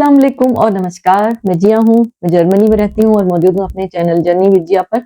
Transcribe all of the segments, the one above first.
अस्सलाम वालेकुम और नमस्कार। मैं जिया हूँ, मैं जर्मनी में रहती हूँ और मौजूद हूँ अपने चैनल जर्नी विद जिया पर।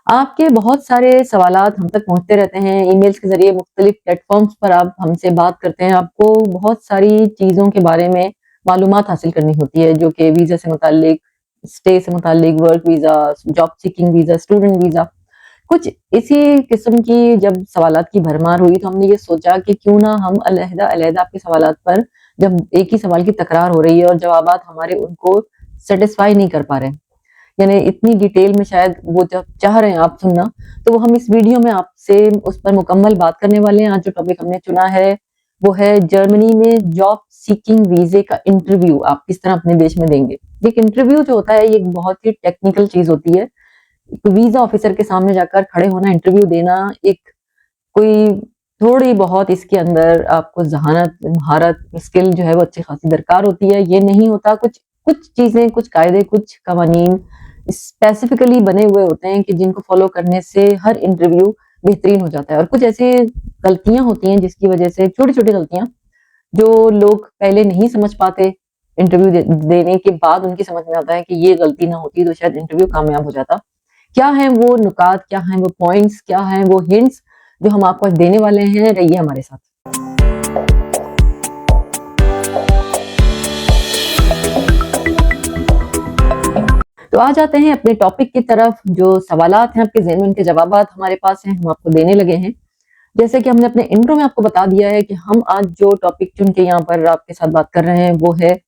आपके बहुत सारे सवालात हम तक पहुँचते रहते हैं, ईमेल्स के ज़रिए मुख्तलिफ प्लेटफ़ॉर्म्स पर आप हमसे बात करते हैं। आपको बहुत सारी चीज़ों के बारे में मालूमात हासिल करनी होती है, जो कि वीज़ा से मुताल्लिक, स्टे से मुताल्लिक, work visa, job seeking visa, student visa. कुछ इसी किस्म की जब सवालात की भरमार हुई तो हमने ये सोचा कि क्यों ना हम अलहदा-अलहदा आपके सवालात पर, जब एक ही सवाल की तकरार हो रही है और जवाबात हमारे उनको सैटिस्फाई नहीं कर पा रहे हैं, यानी इतनी डिटेल में शायद वो जब चाह रहे हैं आप सुनना, तो वो हम इस वीडियो में आपसे उस पर मुकम्मल बात करने वाले हैं। आज जो टॉपिक हमने चुना है, वो है जर्मनी में जॉब सीकिंग वीज़े का इंटरव्यू आप किस तरह अपने देश में देंगे। एक इंटरव्यू जो होता है, ये एक बहुत ही टेक्निकल चीज़ होती है। वीज़ा ऑफिसर के सामने जाकर खड़े होना, इंटरव्यू देना, एक कोई थोड़ी बहुत इसके अंदर आपको ज़हानत, महारत, स्किल जो है वो अच्छी खासी दरकार होती है। ये नहीं होता, कुछ कुछ चीज़ें, कुछ कायदे, कुछ कवानीन स्पेसिफिकली बने हुए होते हैं कि जिनको फॉलो करने से हर इंटरव्यू बेहतरीन हो जाता है। और कुछ ऐसी गलतियाँ होती हैं जिसकी वजह से, छोटी-छोटी गलतियाँ, जो लोग पहले नहीं समझ पाते, इंटरव्यू देने के बाद उनकी समझ में आता है कि ये गलती ना होती तो शायद इंटरव्यू कामयाब हो जाता। क्या हैं वो नुकात, क्या हैं वो पॉइंट्स, क्या हैं वो हिंट्स जो हम आपको आज देने वाले हैं। रहिए हमारे साथ। तो आ जाते हैं अपने टॉपिक की तरफ। जो सवालात हैं आपके ज़हन में, उनके जवाबात हमारे पास हैं, हम आपको देने लगे हैं। जैसे कि हमने अपने इंट्रो में आपको बता दिया है कि हम आज जो टॉपिक चुन के यहाँ पर आपके साथ बात कर रहे हैं, वो है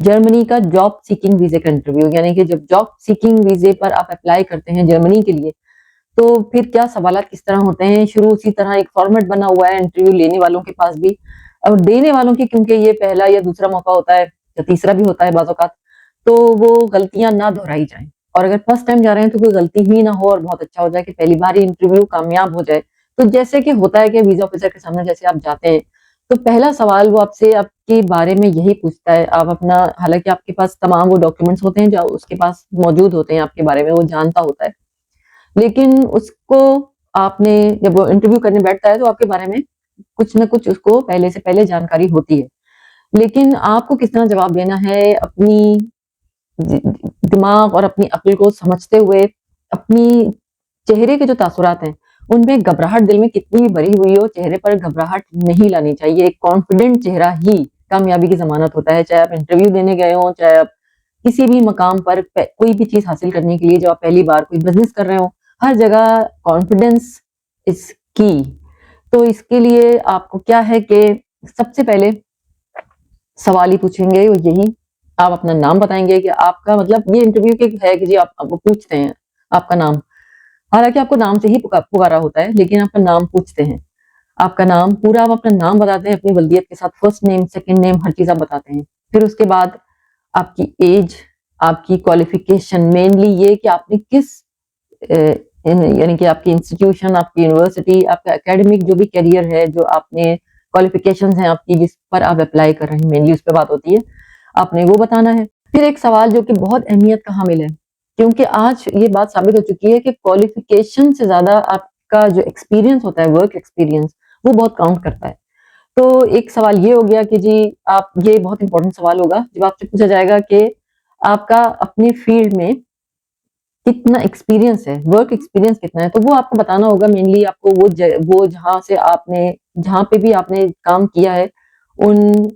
जर्मनी का जॉब सीकिंग वीज़े का इंटरव्यू। यानी कि जब जॉब सीकिंग वीज़े पर आप अप्लाई करते हैं जर्मनी के लिए, तो फिर क्या सवालात किस तरह होते हैं। शुरू उसी तरह एक फॉर्मेट बना हुआ है इंटरव्यू लेने वालों के पास भी और देने वालों की, क्योंकि ये पहला या दूसरा मौका होता है या तीसरा भी होता है बाज़ औक़ात, तो वो गलतियाँ ना दोहराई जाएँ। और अगर फर्स्ट टाइम जा रहे हैं तो कोई गलती ही ना हो और बहुत अच्छा हो जाए कि पहली बार ही इंटरव्यू कामयाब हो जाए। तो जैसे कि होता है कि वीज़ा ऑफिसर के सामने जैसे आप जाते हैं, तो पहला सवाल वो आपसे आपके बारे में यही पूछता है। आप अपना, हालाँकि आपके पास तमाम वो डॉक्यूमेंट्स होते हैं जो उसके पास मौजूद होते हैं आपके बारे में, वो जानता होता है। लेकिन उसको आपने, जब वो इंटरव्यू करने बैठता है तो आपके बारे में कुछ न कुछ उसको पहले से पहले जानकारी होती है। लेकिन आपको किस तरह जवाब देना है, अपनी दि दिमाग और अपनी अक्ल को समझते हुए, अपनी चेहरे के जो तासुरात हैं, उनमें घबराहट दिल में कितनी भी भरी हुई हो, चेहरे पर घबराहट नहीं लानी चाहिए। एक कॉन्फिडेंट चेहरा ही कामयाबी की ज़मानत होता है। चाहे आप इंटरव्यू देने गए हों, चाहे आप किसी भी मकाम पर कोई भी चीज़ हासिल करने के लिए, जब आप पहली बार कोई बिज़नेस कर रहे हो, हर जगह कॉन्फिडेंस इज़ की। तो इसके लिए आपको क्या है कि सबसे पहले सवाल ही पूछेंगे वो यही, आप अपना नाम बताएँगे कि आपका, मतलब ये इंटरव्यू के है कि जी आप आपको पूछते हैं आपका नाम। हालाँकि आपको नाम से ही पुकारा होता है, लेकिन आपका नाम पूछते हैं। आपका नाम पूरा, आप अपना नाम बताते हैं अपनी वल्दियत के साथ, फर्स्ट नेम, सेकंड नेम, हर चीज़ आप बताते हैं। फिर उसके बाद आपकी एज, आपकी क्वालिफ़िकेशन, मेनली ये कि आपने किस यानी कि आपकी इंस्टीट्यूशन, आपकी यूनिवर्सिटी, आपका एकेडमिक जो भी करियर है, जो आपने क्वालिफ़िकेशंस हैं आपकी, जिस पर आप अप्लाई कर रहे हैं, मेनली उस पे बात होती है। आपने वो बताना है। फिर एक सवाल जो कि बहुत अहमियत का हामिल है, क्योंकि आज ये बात साबित हो चुकी है कि क्वालिफ़िकेशन से ज़्यादा आपका जो एक्सपीरियंस होता है, वर्क एक्सपीरियंस, वो बहुत काउंट करता है। तो एक सवाल ये हो गया कि जी आप, ये बहुत इंपॉर्टेंट सवाल होगा जब आपसे पूछा जाएगा कि आपका अपनी फील्ड में कितना एक्सपीरियंस है, वर्क एक्सपीरियंस कितना है, तो वो आपको बताना होगा। मेनली आपको वो जहाँ से आपने, जहाँ पे भी आपने काम किया है, उन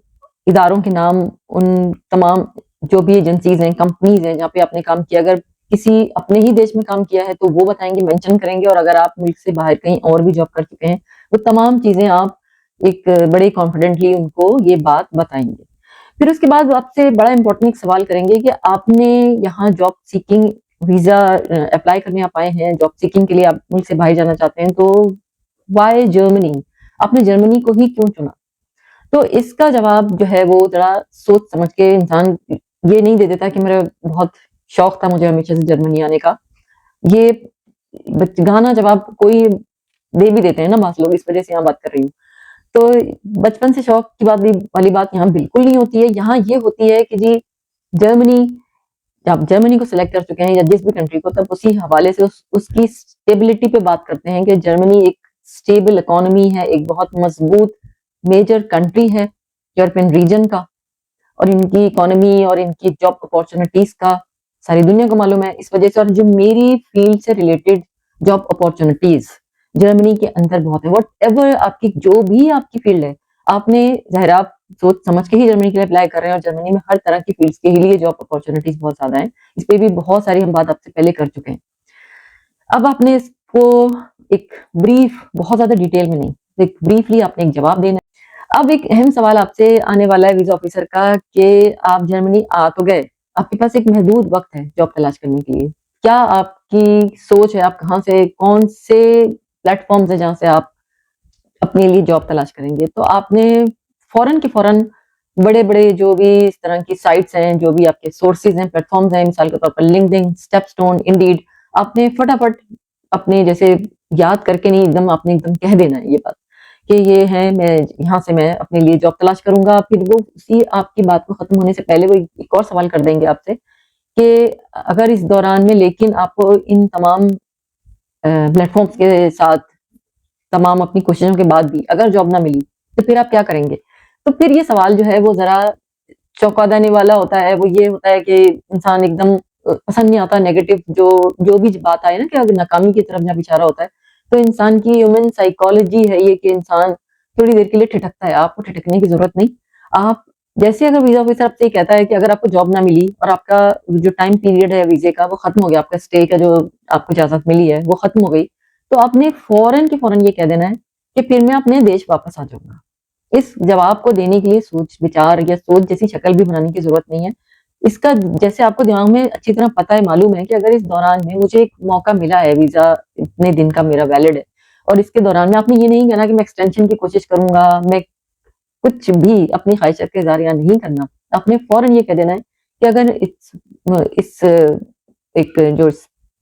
इदारों के नाम, उन तमाम जो भी एजेंसीज़ हैं, कंपनीज़ हैं, जहाँ पे आपने काम किया, अगर किसी अपने ही देश में काम किया है, तो वो बताएँगे, मेंशन करेंगे। और अगर आप मुल्क से बाहर कहीं और भी जॉब कर चुके हैं, वो तमाम चीज़ें आप एक बड़े कॉन्फिडेंटली उनको ये बात बताएँगे। फिर उसके बाद आपसे बड़ा इम्पोर्टेंट एक सवाल करेंगे कि आपने यहाँ जॉब सीकिंग वीज़ा अप्लाई करने आप आए हैं, जॉब सीकिंग के लिए आप मुल्क से बाहर जाना चाहते हैं, तो व्हाई जर्मनी? आपने जर्मनी को ही क्यों चुना? तो इसका जवाब जो है वो ज़रा सोच समझ के, इंसान ये नहीं दे देता कि मेरा बहुत शौक था मुझे हमेशा से जर्मनी आने का। ये बचगाना जवाब कोई दे भी देते हैं ना बाज़ लोग, इस वज़ह से यहाँ बात कर रही हूँ। तो बचपन से शौक की बात भी वाली बात यहाँ बिल्कुल नहीं होती है। यहाँ ये होती है कि जी जर्मनी, आप जर्मनी को सिलेक्ट कर चुके हैं या जिस भी कंट्री को, तब उसी हवाले से उसकी स्टेबिलिटी पे बात करते हैं कि जर्मनी एक स्टेबल इकोनॉमी है, एक बहुत मजबूत मेजर कंट्री है यूरोपियन रीजन का। और इनकी इकोनॉमी और इनकी जॉब अपॉर्चुनिटीज का सारी दुनिया को मालूम है। इस वजह से और जो मेरी फील्ड से रिलेटेड जॉब अपॉर्चुनिटीज जर्मनी के अंदर बहुत है। वट एवर आपकी जो भी आपकी फील्ड है, आपने ज़ाहिर आप सोच समझ के ही जर्मनी के लिए अप्लाई कर रहे हैं और जर्मनी में हर तरह की फील्ड्स के लिए जॉब अपॉर्चुनिटीज बहुत ज़्यादा है। इस पे भी बहुत सारी हम बात आपसे पहले कर चुके हैं। अब आपने इसको एक ब्रीफ, बहुत ज़्यादा डिटेल में नहीं, एक ब्रीफली आपने एक जवाब देना है। अब एक अहम सवाल आपसे आने वाला है वीज़ा ऑफिसर का कि आप जर्मनी आ तो गए, आपके पास एक महदूद वक़्त है जॉब तलाश करने के लिए। क्या आपकी सोच है, आप कहाँ से कौन से प्लेटफ़ॉर्म्स हैं जहाँ से आप अपने लिए जॉब तलाश करेंगे? तो आपने फ़ौरन के फ़ौरन बड़े-बड़े जो भी इस तरह की साइट्स हैं, जो भी आपके सोर्सेज़ हैं, प्लेटफ़ॉर्म्स हैं, मिसाल के तौर पर लिंक्डइन, स्टेपस्टोन, इंडीड, आपने फटाफट अपने जैसे याद करके नहीं, एकदम आपने एकदम कह देना है ये बात कि ये है, मैं यहाँ से मैं अपने लिए जॉब तलाश करूँगा। फिर वो उसी आपकी बात को ख़त्म होने से पहले वो एक और सवाल कर देंगे आपसे कि अगर इस दौरान में लेकिन आपको इन तमाम प्लेटफ़ॉर्म्स के साथ तमाम अपनी कोशिशों के बाद भी अगर जॉब ना मिली, तो फिर आप क्या करेंगे? तो फिर ये सवाल जो है वो ज़रा चौंका देने वाला होता है। वो ये होता है कि इंसान एकदम पसंद नहीं आता नेगेटिव जो जो भी बात आए ना कि अगर नाकामी की तरफ जब इशारा होता है, तो इंसान की ह्यूमन साइकोलॉजी है ये कि इंसान थोड़ी देर के लिए ठिठकता है। आपको ठिठकने की ज़रूरत नहीं। आप जैसे अगर वीज़ा ऑफिसर आपसे ये कहता है कि अगर आपको जॉब ना मिली और आपका जो टाइम पीरियड है वीज़े का वो खत्म हो गया, आपका स्टे का जो आपको इजाज़त मिली है वो खत्म हो गई, तो आपने फ़ौरन के फ़ौरन ये कह देना है कि फिर मैं अपने देश वापस आ जाऊँगा। इस जवाब को देने के लिए सोच-विचार या सोच जैसी शक्ल भी बनाने की ज़रूरत नहीं है। इसका जैसे आपको दिमाग में अच्छी तरह पता है, मालूम है कि अगर इस दौरान में मुझे एक मौका मिला है, वीज़ा इतने दिन का मेरा वैलिड है और इसके दौरान में आपने ये नहीं कहना कि मैं एक्सटेंशन की कोशिश करूँगा, मैं कुछ भी अपनी ख़्वाहिशत का इज़हार नहीं करना। आपने फ़ौरन ये कह देना है कि अगर इस एक जो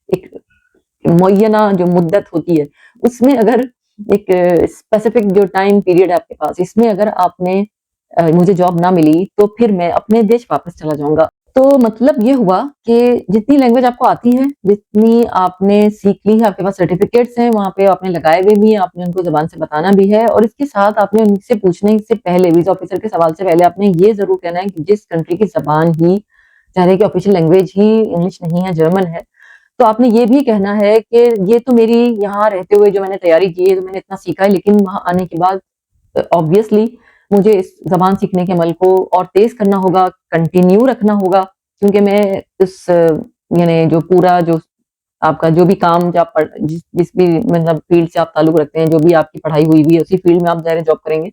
एक मुअय्यना जो मुद्दत होती है, उसमें अगर एक स्पेसिफिक जो टाइम पीरियड है आपके पास, इसमें अगर आपने मुझे जॉब ना मिली, तो फिर मैं अपने देश वापस चला जाऊँगा। तो मतलब ये हुआ कि जितनी लैंग्वेज आपको आती है, जितनी आपने सीख ली है, आपके पास सर्टिफ़िकेट्स हैं, वहाँ पे आपने लगाए हुए भी हैं, आपने उनको ज़ुबान से बताना भी है और इसके साथ आपने उनसे पूछने से पहले, वीज़ा ऑफ़िसर के सवाल से पहले आपने ये ज़रूर कहना है कि जिस कंट्री की ज़बान ही, चाहे कि ऑफ़िशियल लैंग्वेज ही इंग्लिश नहीं है, जर्मन है, तो आपने ये भी कहना है कि ये तो मेरी यहाँ रहते हुए जो मैंने तैयारी की है, तो मैंने इतना सीखा है, लेकिन वहाँ आने के बाद ऑब्वियसली मुझे इस ज़बान सीखने के अमल को और तेज़ करना होगा, कंटिन्यू रखना होगा, क्योंकि मैं इस यानी जो पूरा जो आपका जो भी काम जो आप जिस भी मतलब फ़ील्ड से आप ताल्लुक़ रखते हैं, जो भी आपकी पढ़ाई हुई है, उसी फ़ील्ड में आप ज़ाहिर है जॉब करेंगे।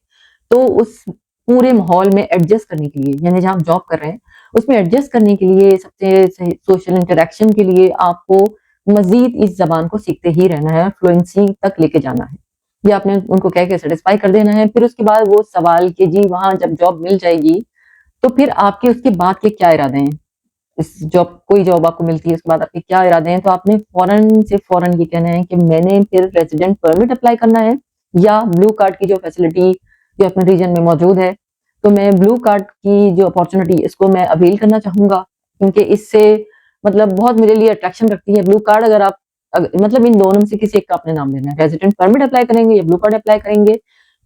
तो उस पूरे माहौल में एडजस्ट करने के लिए, यानी जहाँ आप जॉब कर रहे हैं, उसमें एडजस्ट करने के लिए, सबसे सही सोशल इंटरैक्शन के लिए आपको मज़ीद इस ज़बान को सीखते ही रहना है, फ्लुएंसी तक लेके जाना है। ये आपने उनको कह के सैटिस्फाई कर देना है। फिर उसके बाद वो सवाल कि जी वहाँ जब जॉब मिल जाएगी, तो फिर आपके उसके बाद के क्या इरादे हैं? इस जॉब कोई जॉब आपको मिलती है, उसके बाद आपके क्या इरादे हैं? तो आपने फ़ौरन से फ़ौरन ये कहना है कि मैंने फिर रेज़िडेंट परमिट अप्लाई करना है या ब्लू कार्ड की जो फैसिलिटी जो अपने रीजन में मौजूद है, तो मैं ब्लू कार्ड की जो अपॉर्च्युनिटी इसको मैं अवेल करना चाहूँगा, क्योंकि इससे मतलब बहुत मेरे लिए अट्रैक्शन रखती है। ब्लू कार्ड अगर आप मतलब इन दोनों में से किसी एक का आपने नाम लेना है, रेज़िडेंट परमिट अप्लाई करेंगे या ब्लू कार्ड अप्लाई करेंगे।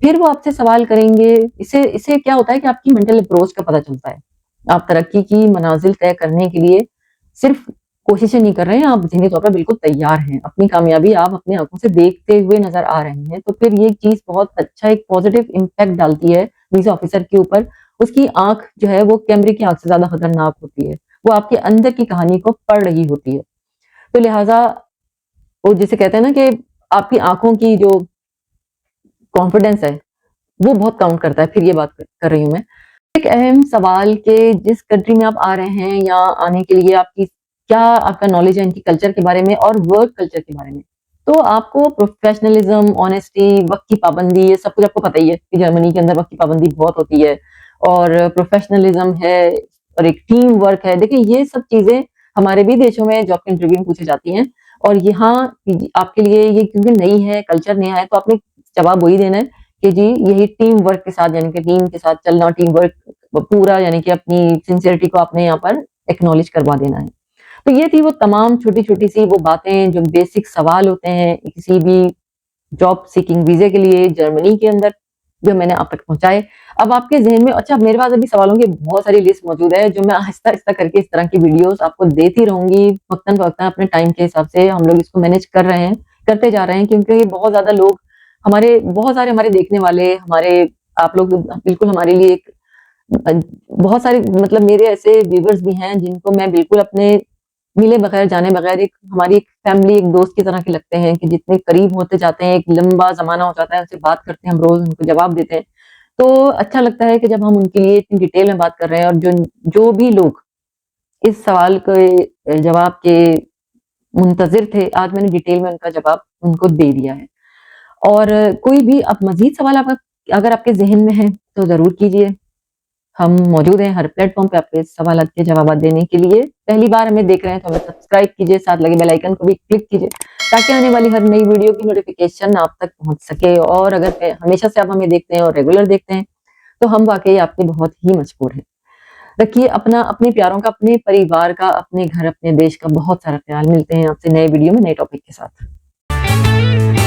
फिर वो आपसे सवाल करेंगे, इससे इससे क्या होता है कि आपकी मेंटल अप्रोच का पता चलता है। आप तरक्की की मनाज़िल तय करने के लिए सिर्फ़ कोशिशें नहीं कर रहे हैं, आप ज़हनी तौर पर बिल्कुल तैयार हैं। अपनी कामयाबी आप अपनी आँखों से देखते हुए नज़र आ रहे हैं, तो फिर ये चीज़ बहुत अच्छा एक पॉज़िटिव इम्पैक्ट डालती है वीज़ा ऑफ़िसर के ऊपर। उसकी आँख जो है वो कैमरे की आँख से ज़्यादा खतरनाक होती है। वो आपके अंदर की कहानी को पढ़ रही होती है। तो लिहाज़ा वो जिसे कहते हैं ना कि आपकी आँखों की जो कॉन्फिडेंस है, वो बहुत काउंट करता है। फिर ये बात कर रही हूँ मैं। एक अहम सवाल कि जिस कंट्री में आप आ रहे हैं या आने के लिए आपकी क्या आपका नॉलेज है इनकी कल्चर के बारे में और वर्क कल्चर के बारे में। तो आपको प्रोफेशनलिज्म, ऑनेस्टी, वक़्त की पाबंदी ये सब कुछ आपको पता ही है कि जर्मनी के अंदर वक़्त की पाबंदी बहुत होती है और प्रोफेशनलिज्म है और एक टीम वर्क है। देखिए ये सब चीज़ें हमारे भी देशों में जॉब के इंटरव्यू में पूछी जाती हैं और यहाँ आपके लिए ये क्योंकि नई है, कल्चर नया है, तो आपने जवाब वही देना है कि जी यही टीम वर्क के साथ यानी कि टीम के साथ चलना, टीम वर्क पूरा यानी कि अपनी सिंसियरिटी को आपने यहाँ पर एक्नॉलेज करवा देना है। तो ये थी वो तमाम छोटी-छोटी सी वो बातें जो बेसिक सवाल होते हैं किसी भी जॉब सीकिंग वीज़े के लिए जर्मनी के अंदर। जो मैंने आप तक पहुंचाए। अब आपके ज़हन में अच्छा मेरे पास अभी सवालों की बहुत सारी लिस्ट मौजूद है, जो मैं आहिस्ता-आहिस्ता करके इस तरह की वीडियोज़ आपको देती रहूँगी, वक़्तन-फ़वक़्तन अपने टाइम के हिसाब से हम लोग इसको मैनेज कर रहे हैं, करते जा रहे हैं, क्योंकि बहुत ज़्यादा लोग हमारे बहुत सारे हमारे देखने वाले, हमारे आप लोग बिल्कुल हमारे लिए एक अ, बहुत सारे मतलब मेरे ऐसे व्यूअर्स भी हैं जिनको मैं बिल्कुल अपने मिले बगैर, जाने बगैर एक हमारी एक फैमिली, एक दोस्त की तरह के लगते हैं कि जितने करीब होते जाते हैं, एक लंबा ज़माना हो जाता है, उनसे बात करते हैं हम रोज़, उनको जवाब देते हैं। तो अच्छा लगता है कि जब हम उनके लिए इतनी डिटेल में बात कर रहे हैं और जो जो भी लोग इस सवाल के जवाब के मुंतज़िर थे, आज मैंने डिटेल में उनका जवाब उनको दे दिया है। और कोई भी अब मज़ीद सवाल आपका अगर आपके ज़हन में है, तो ज़रूर कीजिए। हम मौजूद हैं हर प्लेटफ़ॉर्म पे आपके सवालात के जवाबात देने के लिए। पहली बार हमें देख रहे हैं तो हमें सब्सक्राइब कीजिए, साथ लगे बेल आइकन को भी क्लिक कीजिए, ताकि आने वाली हर नई वीडियो की नोटिफ़िकेशन आप तक पहुँच सके। और अगर हमेशा से आप हमें देखते हैं और रेगुलर देखते हैं, तो हम वाक़ई आपके बहुत ही मशहूर हैं। रखिए अपना, अपने प्यारों का, अपने परिवार का, अपने घर, अपने देश का बहुत सारा ख्याल। मिलते हैं आपसे नए वीडियो में नए टॉपिक के साथ।